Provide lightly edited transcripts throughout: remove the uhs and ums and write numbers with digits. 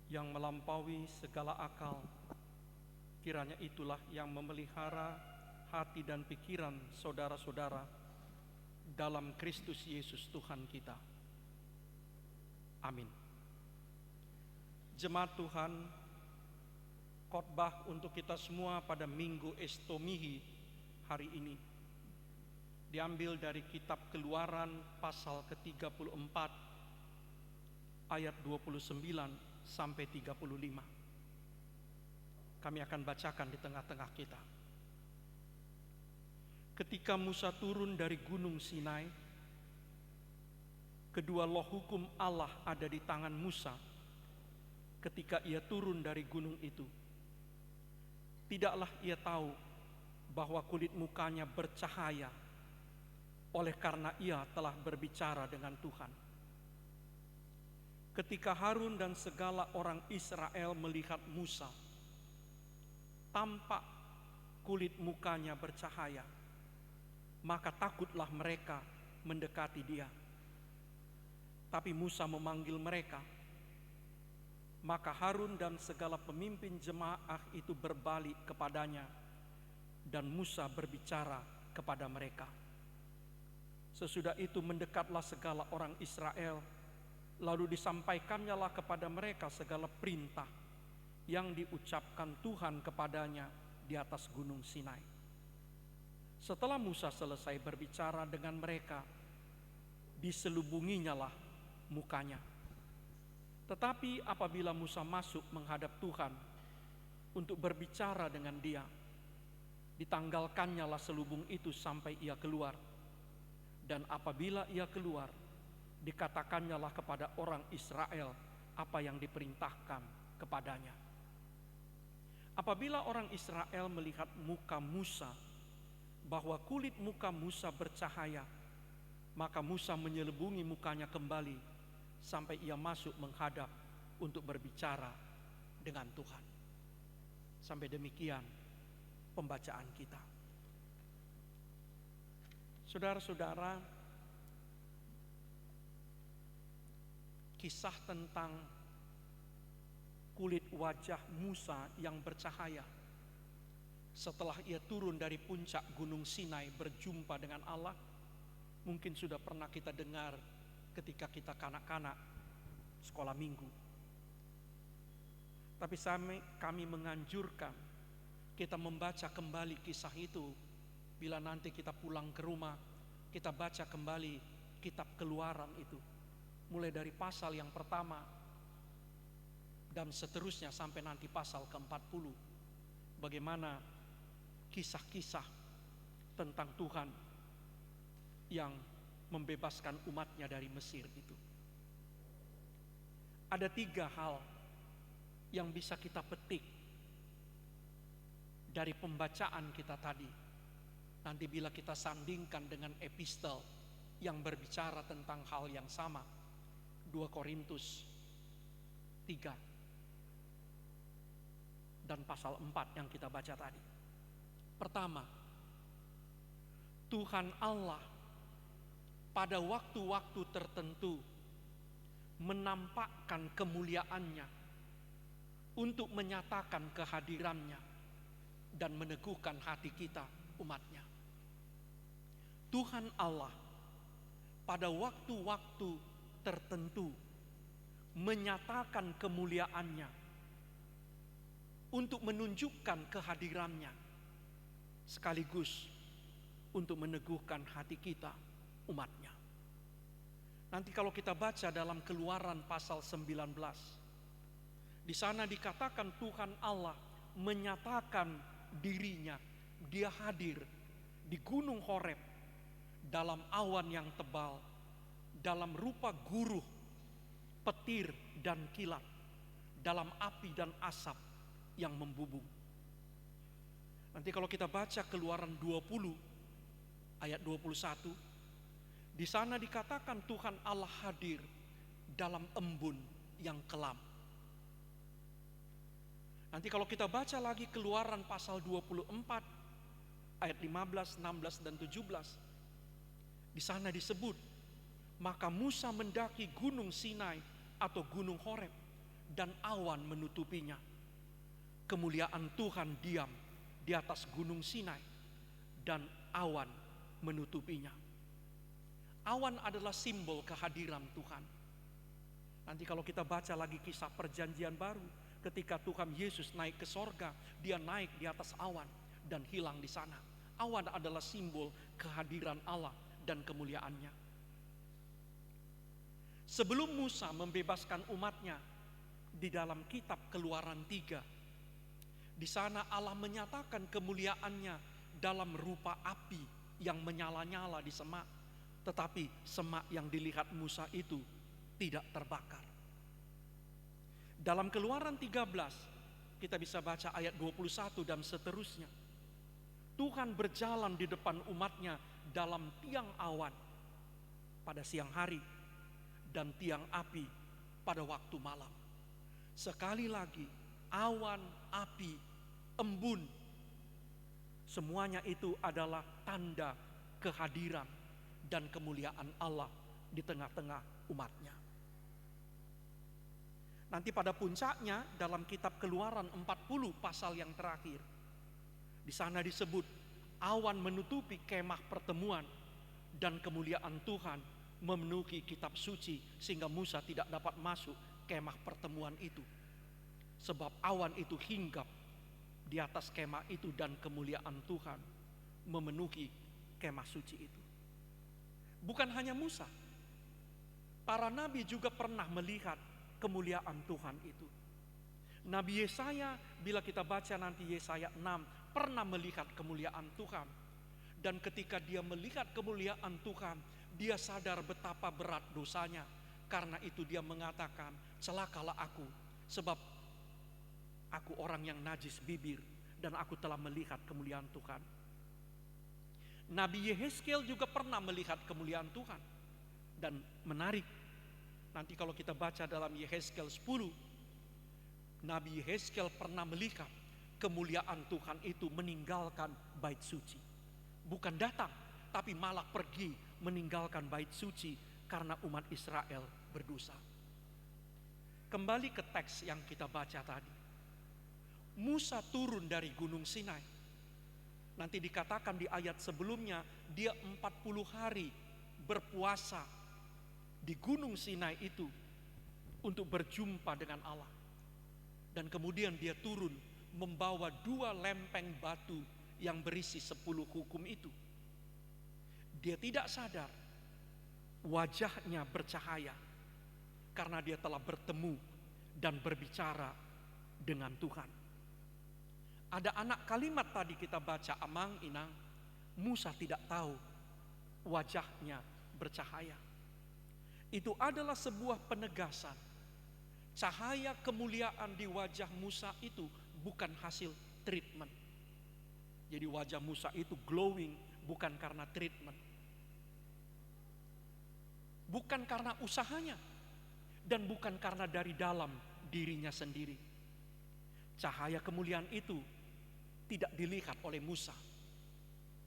yang melampaui segala akal. Kiranya itulah yang memelihara hati dan pikiran saudara-saudara dalam Kristus Yesus Tuhan kita. Amin. Jemaat Tuhan, khotbah untuk kita semua pada Minggu Estomihi hari ini diambil dari kitab Keluaran pasal ke-34 ayat 29 sampai 35. Kami akan bacakan di tengah-tengah kita. Ketika Musa turun dari gunung Sinai, kedua loh hukum Allah ada di tangan Musa. Ketika ia turun dari gunung itu, tidaklah ia tahu bahwa kulit mukanya bercahaya oleh karena ia telah berbicara dengan Tuhan. Ketika Harun dan segala orang Israel melihat Musa, tampak kulit mukanya bercahaya, maka takutlah mereka mendekati dia. Tapi Musa memanggil mereka. Maka Harun dan segala pemimpin jemaah itu berbalik kepadanya, dan Musa berbicara kepada mereka. Sesudah itu mendekatlah segala orang Israel, lalu disampaikannya lah kepada mereka segala perintah yang diucapkan Tuhan kepadanya di atas gunung Sinai. Setelah Musa selesai berbicara dengan mereka, diselubunginya lah mukanya. Tetapi apabila Musa masuk menghadap Tuhan untuk berbicara dengan dia, ditanggalkannya lah selubung itu sampai ia keluar. Dan apabila ia keluar, dikatakannya lah kepada orang Israel apa yang diperintahkan kepadanya. Apabila orang Israel melihat muka Musa, bahwa kulit muka Musa bercahaya, maka Musa menyelubungi mukanya kembali sampai ia masuk menghadap untuk berbicara dengan Tuhan. Sampai demikian pembacaan kita. Saudara-saudara, kisah tentang kulit wajah Musa yang bercahaya setelah ia turun dari puncak gunung Sinai berjumpa dengan Allah, mungkin sudah pernah kita dengar ketika kita kanak-kanak sekolah minggu. Tapi kami menganjurkan kita membaca kembali kisah itu. Bila nanti kita pulang ke rumah, kita baca kembali kitab Keluaran itu, mulai dari pasal yang pertama dan seterusnya sampai nanti pasal ke-40. Bagaimana kisah-kisah tentang Tuhan yang membebaskan umatnya dari Mesir itu. Ada 3 hal yang bisa kita petik dari pembacaan kita tadi. Nanti bila kita sandingkan dengan epistel yang berbicara tentang hal yang sama, 2 Korintus 3 dan pasal 4 yang kita baca tadi. Pertama, Tuhan Allah pada waktu-waktu tertentu menampakkan kemuliaannya untuk menyatakan kehadirannya dan meneguhkan hati kita, umatnya. Tuhan Allah pada waktu-waktu tertentu menyatakan kemuliaannya untuk menunjukkan kehadirannya, sekaligus untuk meneguhkan hati kita, umatnya. Nanti kalau kita baca dalam Keluaran pasal 19, di sana dikatakan Tuhan Allah menyatakan dirinya, dia hadir di gunung Horeb dalam awan yang tebal, dalam rupa guruh, petir dan kilat, dalam api dan asap yang membubung. Nanti kalau kita baca Keluaran 20 ayat 21, di sana dikatakan Tuhan Allah hadir dalam embun yang kelam. Nanti kalau kita baca lagi Keluaran pasal 24 ayat 15, 16 dan 17, di sana disebut, maka Musa mendaki gunung Sinai atau gunung Horeb dan awan menutupinya. Kemuliaan Tuhan diam di atas gunung Sinai dan awan menutupinya. Awan adalah simbol kehadiran Tuhan. Nanti kalau kita baca lagi kisah perjanjian baru, ketika Tuhan Yesus naik ke sorga, dia naik di atas awan dan hilang di sana. Awan adalah simbol kehadiran Allah dan kemuliaannya. Sebelum Musa membebaskan umatnya di dalam kitab Keluaran 3, di sana Allah menyatakan kemuliaannya dalam rupa api yang menyala-nyala di semak. Tetapi semak yang dilihat Musa itu tidak terbakar. Dalam Keluaran 13 kita bisa baca ayat 21 dan seterusnya. Tuhan berjalan di depan umatnya dalam tiang awan pada siang hari dan tiang api pada waktu malam. Sekali lagi, awan, api, embun, semuanya itu adalah tanda kehadiran dan kemuliaan Allah di tengah-tengah umatnya. Nanti pada puncaknya dalam kitab Keluaran 40 pasal yang terakhir, di sana disebut awan menutupi kemah pertemuan dan kemuliaan Tuhan memenuhi kitab suci sehingga Musa tidak dapat masuk kemah pertemuan itu. Sebab awan itu hinggap di atas kemah itu dan kemuliaan Tuhan memenuhi kemah suci itu. Bukan hanya Musa, para nabi juga pernah melihat kemuliaan Tuhan itu. Nabi Yesaya, bila kita baca nanti Yesaya 6, pernah melihat kemuliaan Tuhan. Dan ketika dia melihat kemuliaan Tuhan, dia sadar betapa berat dosanya. Karena itu dia mengatakan, celakalah aku, sebab aku orang yang najis bibir dan aku telah melihat kemuliaan Tuhan. Nabi Yehezkiel juga pernah melihat kemuliaan Tuhan. Dan menarik, nanti kalau kita baca dalam Yehezkiel 10, Nabi Yehezkiel pernah melihat kemuliaan Tuhan itu meninggalkan bait suci. Bukan datang, tapi malah pergi meninggalkan bait suci karena umat Israel berdosa. Kembali ke teks yang kita baca tadi. Musa turun dari gunung Sinai. Nanti dikatakan di ayat sebelumnya, dia 40 hari berpuasa di gunung Sinai itu untuk berjumpa dengan Allah. Dan kemudian dia turun membawa 2 lempeng batu yang berisi 10 hukum itu. Dia tidak sadar wajahnya bercahaya karena dia telah bertemu dan berbicara dengan Tuhan. Ada anak kalimat tadi kita baca, amang inang, Musa tidak tahu wajahnya bercahaya. Itu adalah sebuah penegasan. Cahaya kemuliaan di wajah Musa itu bukan hasil treatment. Jadi wajah Musa itu glowing bukan karena treatment. Bukan karena usahanya. Dan bukan karena dari dalam dirinya sendiri. Cahaya kemuliaan itu tidak dilihat oleh Musa.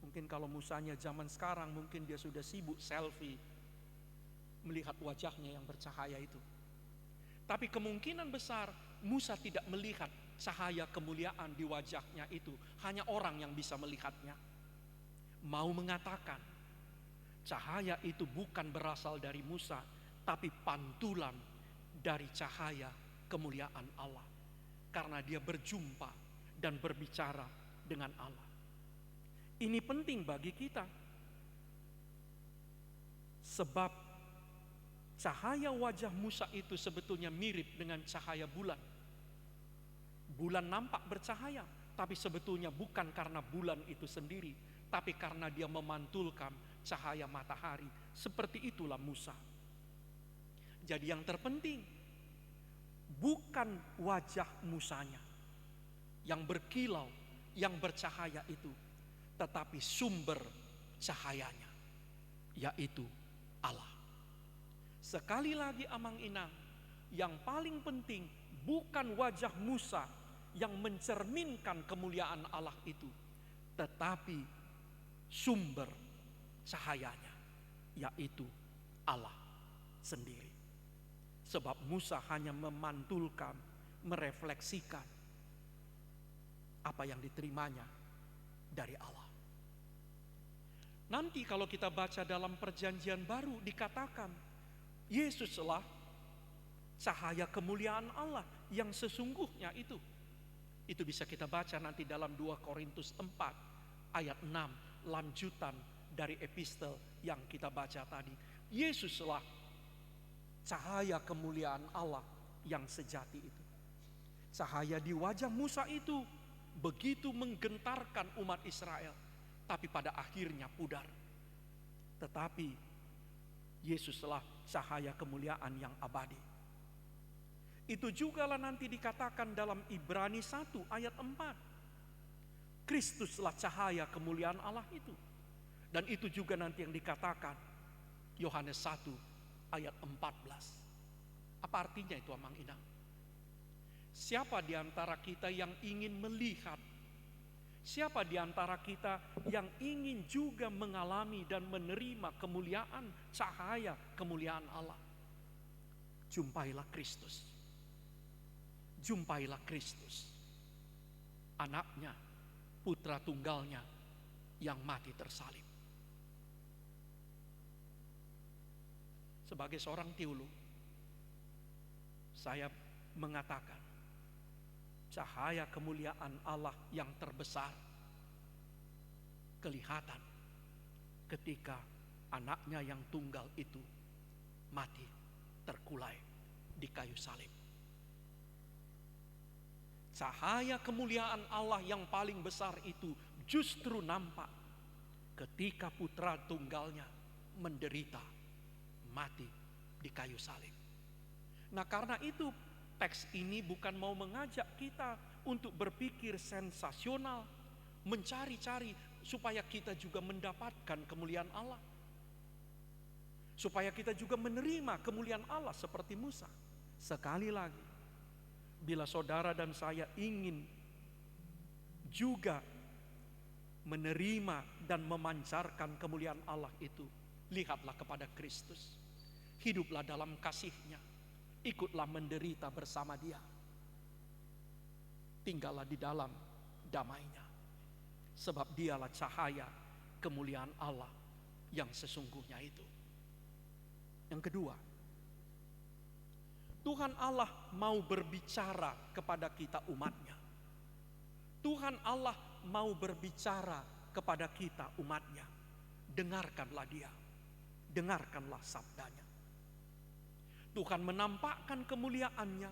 Mungkin kalau Musanya zaman sekarang, mungkin dia sudah sibuk selfie melihat wajahnya yang bercahaya itu. Tapi kemungkinan besar Musa tidak melihat cahaya kemuliaan di wajahnya itu. Hanya orang yang bisa melihatnya. Mau mengatakan cahaya itu bukan berasal dari Musa, tapi pantulan dari cahaya kemuliaan Allah. Karena dia berjumpa dan berbicara dengan Allah. Ini penting bagi kita. Sebab cahaya wajah Musa itu sebetulnya mirip dengan cahaya bulan. Bulan nampak bercahaya, tapi sebetulnya bukan karena bulan itu sendiri, tapi karena dia memantulkan cahaya matahari. Seperti itulah Musa. Jadi yang terpenting bukan wajah Musanya yang berkilau, yang bercahaya itu, tetapi sumber cahayanya, yaitu Allah. Sekali lagi amang inang, yang paling penting bukan wajah Musa yang mencerminkan kemuliaan Allah itu, tetapi sumber cahayanya, yaitu Allah sendiri. Sebab Musa hanya memantulkan, merefleksikan apa yang diterimanya dari Allah. Nanti kalau kita baca dalam perjanjian baru dikatakan Yesuslah cahaya kemuliaan Allah yang sesungguhnya itu. Itu bisa kita baca nanti dalam 2 Korintus 4 ayat 6, lanjutan dari epistel yang kita baca tadi. Yesuslah cahaya kemuliaan Allah yang sejati itu. Cahaya di wajah Musa itu begitu menggentarkan umat Israel, tapi pada akhirnya pudar. Tetapi Yesuslah cahaya kemuliaan yang abadi. Itu jugalah nanti dikatakan dalam Ibrani 1 ayat 4. Kristuslah cahaya kemuliaan Allah itu. Dan itu juga nanti yang dikatakan Yohanes 1 ayat 14. Apa artinya itu, Amang Inang? Siapa di antara kita yang ingin melihat? Siapa di antara kita yang ingin juga mengalami dan menerima kemuliaan, cahaya kemuliaan Allah? Jumpailah Kristus. Jumpailah Kristus. Anaknya, putra tunggalnya yang mati tersalib. Sebagai seorang teolog, saya mengatakan cahaya kemuliaan Allah yang terbesar kelihatan ketika anaknya yang tunggal itu mati terkulai di kayu salib. Cahaya kemuliaan Allah yang paling besar itu justru nampak ketika putra tunggalnya menderita mati di kayu salib. Nah, karena itu teks ini bukan mau mengajak kita untuk berpikir sensasional, mencari-cari supaya kita juga mendapatkan kemuliaan Allah. Supaya kita juga menerima kemuliaan Allah seperti Musa. Sekali lagi, bila saudara dan saya ingin juga menerima dan memancarkan kemuliaan Allah itu, lihatlah kepada Kristus. Hiduplah dalam kasih-Nya. Ikutlah menderita bersama Dia. Tinggallah di dalam damai-Nya. Sebab Dialah cahaya kemuliaan Allah yang sesungguhnya itu. Yang kedua, Tuhan Allah mau berbicara kepada kita umat-Nya. Tuhan Allah mau berbicara kepada kita umat-Nya. Dengarkanlah Dia. Dengarkanlah sabdanya. Tuhan menampakkan kemuliaan-Nya.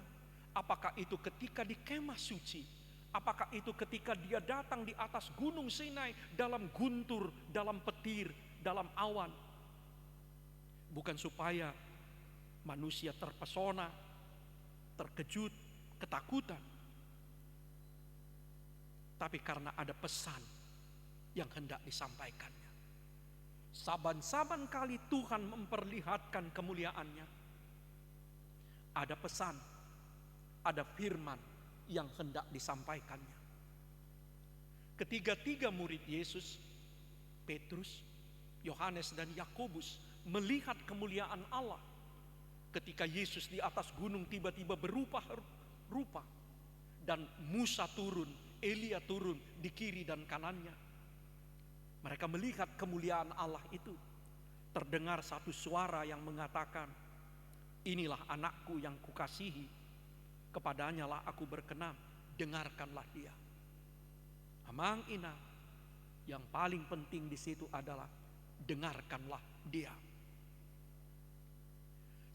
Apakah itu ketika di kemah suci? Apakah itu ketika Dia datang di atas gunung Sinai dalam guntur, dalam petir, dalam awan? Bukan supaya manusia terpesona, terkejut, ketakutan. Tapi karena ada pesan yang hendak disampaikannya. Saban-saban kali Tuhan memperlihatkan kemuliaan-Nya, ada pesan, ada firman yang hendak disampaikannya. Ketiga-tiga murid Yesus, Petrus, Yohanes dan Yakobus melihat kemuliaan Allah. Ketika Yesus di atas gunung tiba-tiba berubah rupa. Dan Musa turun, Elia turun di kiri dan kanannya. Mereka melihat kemuliaan Allah itu. Terdengar satu suara yang mengatakan, inilah anakku yang kukasihi, kepadanya lah aku berkenan, dengarkanlah dia. Amang Inang, yang paling penting di situ adalah dengarkanlah dia.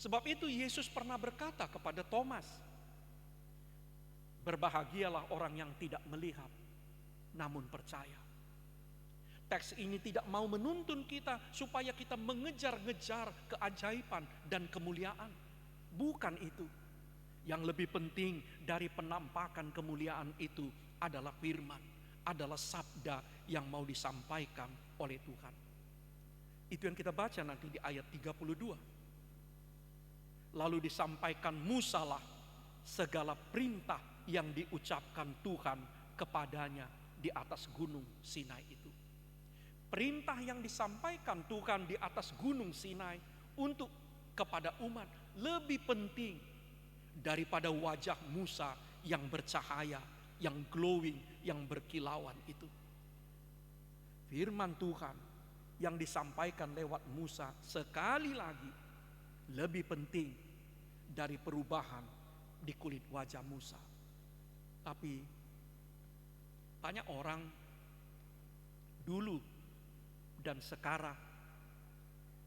Sebab itu Yesus pernah berkata kepada Thomas, berbahagialah orang yang tidak melihat, namun percaya. Teks ini tidak mau menuntun kita supaya kita mengejar-ngejar keajaiban dan kemuliaan. Bukan itu. Yang lebih penting dari penampakan kemuliaan itu adalah firman, adalah sabda yang mau disampaikan oleh Tuhan. Itu yang kita baca nanti di ayat 32. Lalu disampaikan Musalah segala perintah yang diucapkan Tuhan kepadanya di atas gunung Sinai itu. Perintah yang disampaikan Tuhan di atas gunung Sinai untuk kepada umat lebih penting daripada wajah Musa yang bercahaya, yang glowing, yang berkilauan itu. Firman Tuhan yang disampaikan lewat Musa sekali lagi lebih penting dari perubahan di kulit wajah Musa. Tapi banyak orang dulu dan sekarang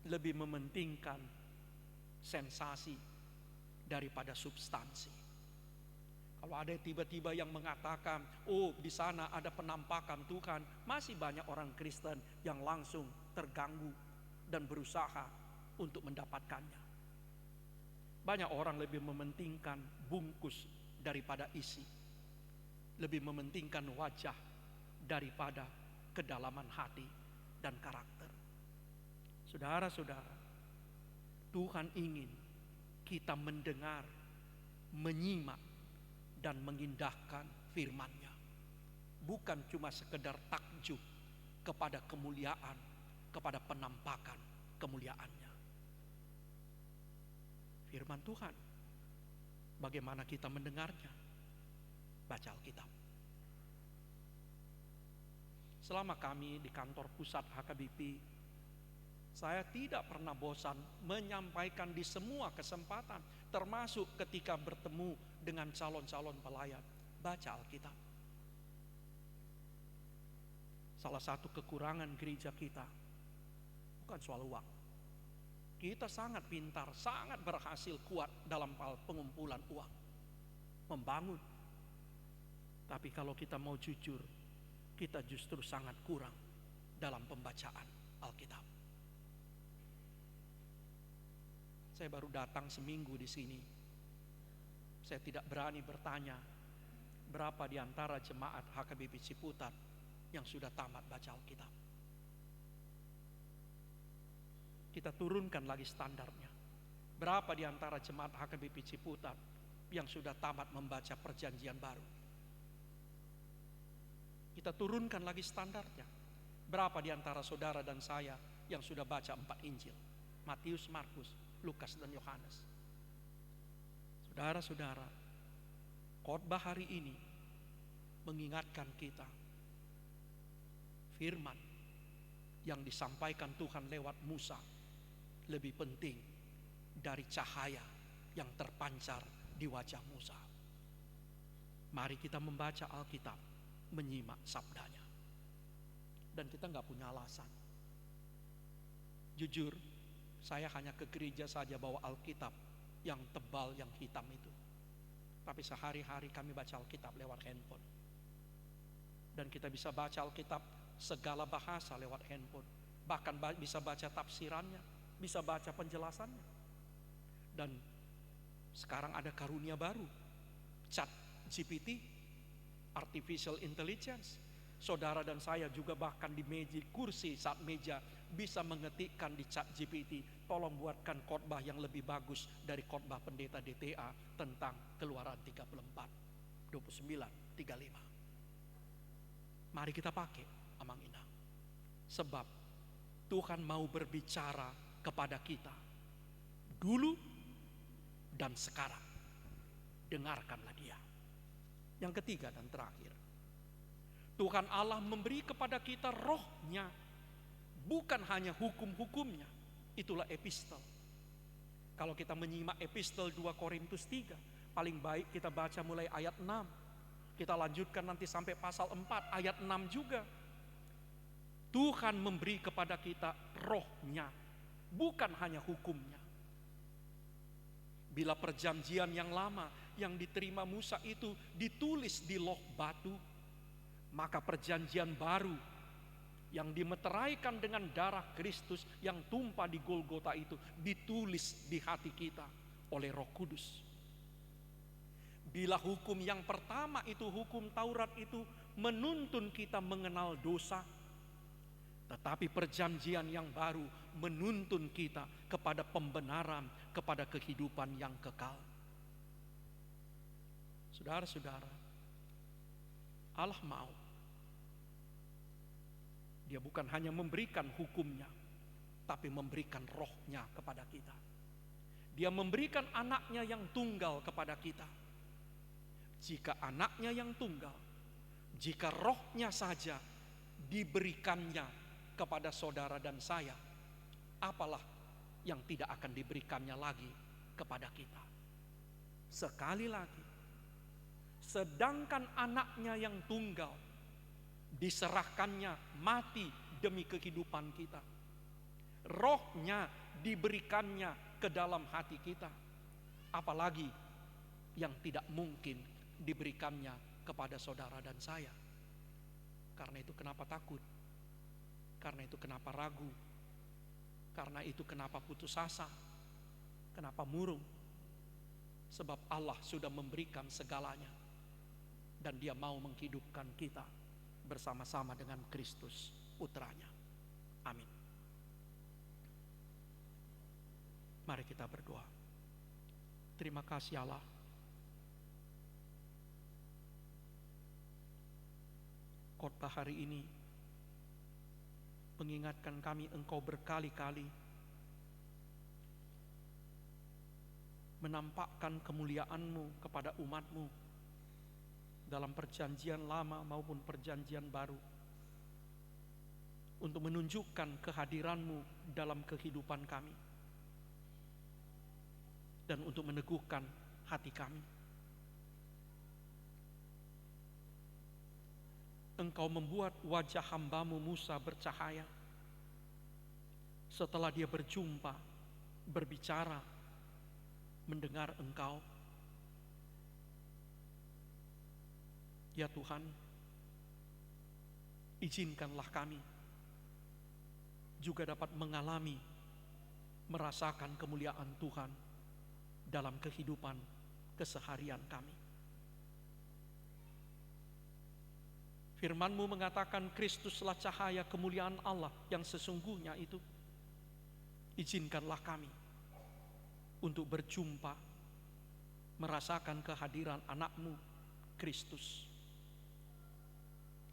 lebih mementingkan sensasi daripada substansi. Kalau ada tiba-tiba yang mengatakan, oh di sana ada penampakan Tuhan, masih banyak orang Kristen yang langsung terganggu dan berusaha untuk mendapatkannya. Banyak orang lebih mementingkan bungkus daripada isi, lebih mementingkan wajah daripada kedalaman hati dan karakter. Saudara-saudara, Tuhan ingin kita mendengar, menyimak, dan mengindahkan firman-Nya. Bukan cuma sekedar takjub kepada kemuliaan, kepada penampakan kemuliaan-Nya. Firman Tuhan, bagaimana kita mendengarnya? Baca Alkitab. Selama kami di kantor pusat HKBP, saya tidak pernah bosan menyampaikan di semua kesempatan, termasuk ketika bertemu dengan calon-calon pelayan. Baca Alkitab. Salah satu kekurangan gereja kita bukan soal uang. Kita sangat pintar, sangat berhasil kuat dalam hal pengumpulan uang, membangun. Tapi kalau kita mau jujur, kita justru sangat kurang dalam pembacaan Alkitab. Saya baru datang seminggu di sini. Saya tidak berani bertanya berapa di antara jemaat HKBP Ciputat yang sudah tamat baca Alkitab. Kita turunkan lagi standarnya. Berapa di antara jemaat HKBP Ciputat yang sudah tamat membaca Perjanjian Baru? Kita turunkan lagi standarnya. Berapa di antara saudara dan saya yang sudah baca 4 Injil? Matius, Markus, Lukas, dan Yohanes. Saudara-saudara, khotbah hari ini mengingatkan kita firman yang disampaikan Tuhan lewat Musa lebih penting dari cahaya yang terpancar di wajah Musa. Mari kita membaca Alkitab, menyimak sabdanya. Dan kita nggak punya alasan. Jujur, saya hanya ke gereja saja bawa Alkitab yang tebal, yang hitam itu. Tapi sehari-hari kami baca Alkitab lewat handphone. Dan kita bisa baca Alkitab segala bahasa lewat handphone. Bahkan bisa baca tafsirannya, bisa baca penjelasannya. Dan sekarang ada karunia baru, Chat GPT, Artificial Intelligence. Saudara dan saya juga bahkan di kursi saat meja bisa mengetikkan di Chat GPT, tolong buatkan khotbah yang lebih bagus dari khotbah pendeta DTA tentang Keluaran 34, 29, 35. Mari kita pakai amang inang. Sebab Tuhan mau berbicara kepada kita dulu dan sekarang. Dengarkanlah Dia. Yang ketiga dan terakhir, Tuhan Allah memberi kepada kita roh-Nya, bukan hanya hukum-hukumnya. Itulah epistel. Kalau kita menyimak epistel 2 Korintus 3, paling baik kita baca mulai ayat 6. Kita lanjutkan nanti sampai pasal 4 ayat 6 juga. Tuhan memberi kepada kita roh-Nya, bukan hanya hukumnya. Bila perjanjian yang lama yang diterima Musa itu ditulis di loh batu, maka perjanjian baru yang dimeteraikan dengan darah Kristus yang tumpah di Golgota itu ditulis di hati kita oleh Roh Kudus. Bila hukum yang pertama itu, hukum Taurat itu menuntun kita mengenal dosa, tetapi perjanjian yang baru menuntun kita kepada pembenaran, kepada kehidupan yang kekal. Saudara-saudara, Allah mau Dia bukan hanya memberikan hukumnya, tapi memberikan roh-Nya kepada kita. Dia memberikan anaknya yang tunggal kepada kita. Jika anaknya yang tunggal, jika rohnya saja diberikannya kepada saudara dan saya, apalah yang tidak akan diberikannya lagi kepada kita. Sekali lagi, sedangkan anaknya yang tunggal diserahkannya mati demi kehidupan kita, rohnya diberikannya ke dalam hati kita, apalagi yang tidak mungkin diberikannya kepada saudara dan saya. Karena itu kenapa takut? Karena itu kenapa ragu? Karena itu kenapa putus asa? Kenapa murung? Sebab Allah sudah memberikan segalanya, dan Dia mau menghidupkan kita bersama-sama dengan Kristus putranya. Amin. Mari kita berdoa. Terima kasih Allah, khotbah hari ini mengingatkan kami Engkau berkali-kali menampakkan kemuliaan-Mu kepada umat-Mu dalam perjanjian lama maupun perjanjian baru, untuk menunjukkan kehadiran-Mu dalam kehidupan kami dan untuk meneguhkan hati kami. Engkau membuat wajah hamba-Mu Musa bercahaya setelah dia berjumpa, berbicara, mendengar Engkau. Ya Tuhan, izinkanlah kami juga dapat mengalami, merasakan kemuliaan Tuhan dalam kehidupan keseharian kami. Firman-Mu mengatakan Kristuslah cahaya kemuliaan Allah yang sesungguhnya itu. Izinkanlah kami untuk berjumpa, merasakan kehadiran anak-Mu Kristus.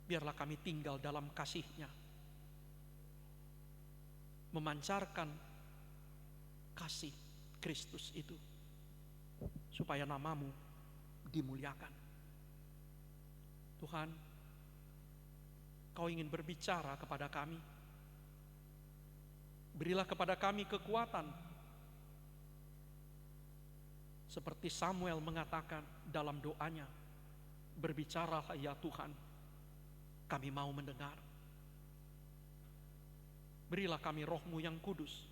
Biarlah kami tinggal dalam kasih-Nya, memancarkan kasih Kristus itu, supaya nama-Mu dimuliakan. Tuhan, Kau ingin berbicara kepada kami. Berilah kepada kami kekuatan, seperti Samuel mengatakan dalam doanya, berbicaralah ya Tuhan, kami mau mendengar. Berilah kami roh-Mu yang kudus,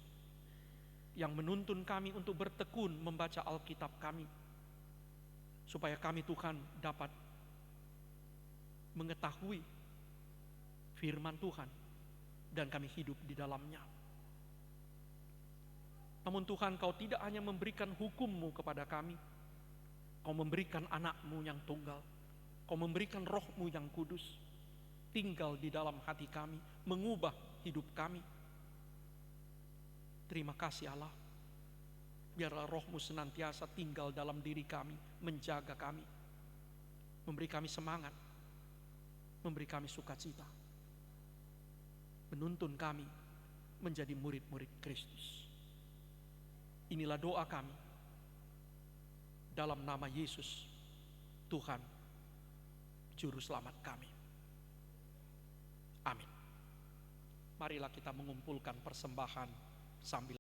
yang menuntun kami untuk bertekun membaca Alkitab kami, supaya kami Tuhan dapat mengetahui firman Tuhan dan kami hidup di dalamnya. Namun Tuhan, Kau tidak hanya memberikan hukum-Mu kepada kami, Kau memberikan anak-Mu yang tunggal, Kau memberikan roh-Mu yang kudus, tinggal di dalam hati kami, mengubah hidup kami. Terima kasih Allah, biarlah roh-Mu senantiasa tinggal dalam diri kami, menjaga kami, memberi kami semangat, memberi kami sukacita, menuntun kami menjadi murid-murid Kristus. Inilah doa kami dalam nama Yesus, Tuhan, Juru Selamat kami. Amin. Marilah kita mengumpulkan persembahan sambil